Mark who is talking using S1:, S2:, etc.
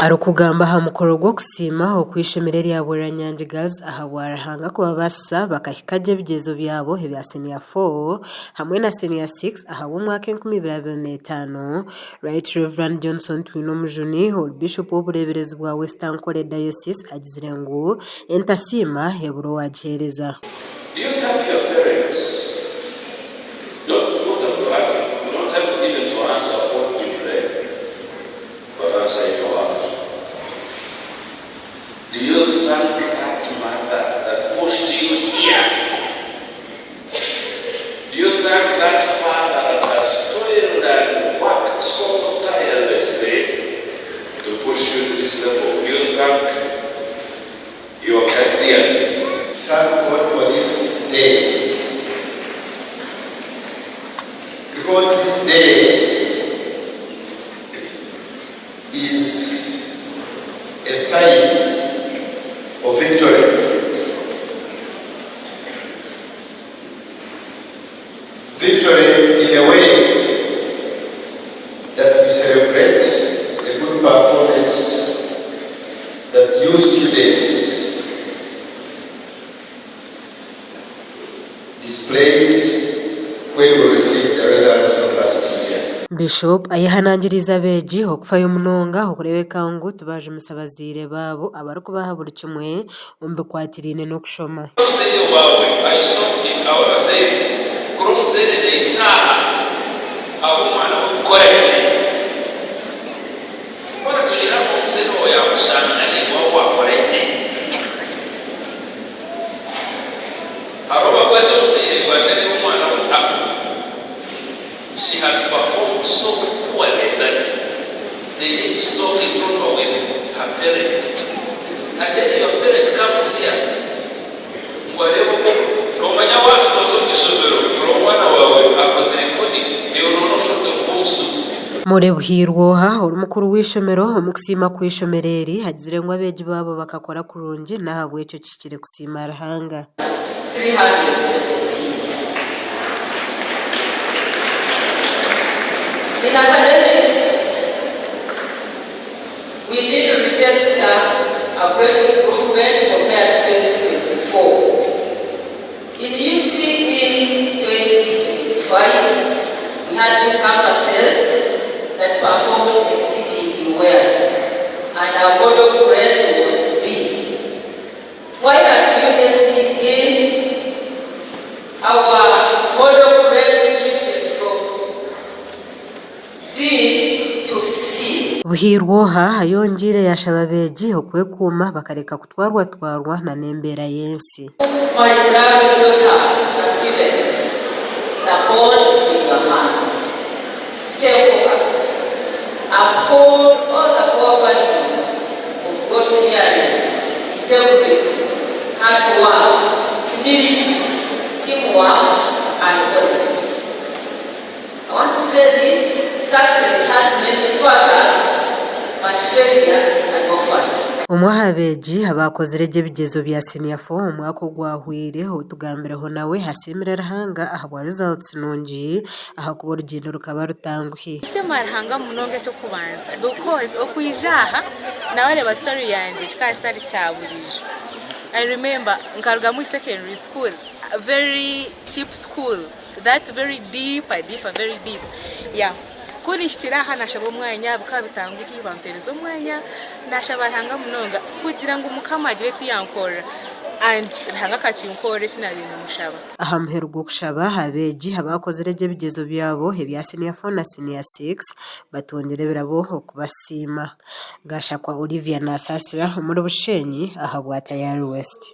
S1: Arukugamba ha mukoro gwo kusima okwishemere lya Bweranyangi Girls aha bwarahanga kuba basa bakahikaje bigezo byabo hebya senior 4 hamwe na senior 6 aha umwaka 2025. Right Reverend Johnson Twino Mujuni Bishop w'ubureberezi bwa Western Kole Diocese agizire ngo entasima heburo wajereza.
S2: Do you thank your parents? Don't brag. You don't have even to answer what you pray, but answer in your heart. Do you thank that mother that pushed you here? Do you thank that father that has toiled and worked so tirelessly to push you to this level? Do you thank your guardian?
S3: Thank God for this day, because this day is a sign of victory. Victory in a way that we celebrate a good performance that you students displayed when we received the results of last year.
S1: Bishop ayihanangiriza beji okufayo munonga okurebeka ngo tubaje musabazire babo abaruko bahabura kimwe umbe kwatirine no kushoma.
S2: Museye wawe ayisoke abaze kuri museye n'ishaha abo mwana ukoreje. Bora tugira ngo museye oya mushanga ni wo wakoreje. Aroba kwetu museye gwashane umwana w'apu. She has performed so poorly that they need to talk it over with her parent. And then your parent comes here. Whatever, no manya wazo nozo kisomero, no mwana wawe akoserekoni, ni unono shoto kuhusu.
S1: More buhirwoha urumukuru w'ishomero omukusima kwishomereri hagizire ngo abeji babo bakakora kurungi nahabwe cyo kikire kusima rahanga.
S4: 317. In academics, we did register a great improvement compared to 2024. In UCE 2025, we had 2 campuses that performed exceedingly well, and our model grade was B. While at USCE, our model grade shifted from D to C.
S1: Buhirwoha ayongire yashababeji okwekuma bakareka kutwarwa na nembera yensi.
S4: My beloved daughters and students, the ball is in your hands. Stay focused. Uphold all the core values of God-fearing, integrity, hard work, humility, teamwork, and honesty. I want to say this: success has many fathers, but failure is an orphan.
S1: Umuhabeji abakozireje bigezo bya senior 4 umwaka gwahwire otugambireho nawe hasimira rahanga ahabwa results nungi ahakuba urugendo rukaba rutanguhi.
S5: Sema rahanga munonge cyo kubanza because okwijaha nawe reba story yanje kika story cyaburije. I remember nkaruga mu secondary school, a very cheap school, that very deep, very deep. Yeah. Kuri shitiraha nashaba umwanya bukabitanguhi bampereza umwanya nashaba rahanga munonga kugira ngo umukama agire yankora and rahanga kacinkore sinabintu mushaba.
S1: Aha muherugo kushaba habeji abakozireje bigezo byabo hebya senior 4 na senior 6 batongere birabo okubasima. Gashakwa Olivia na Sasira muri Bushenyi aha bwa Tayari West.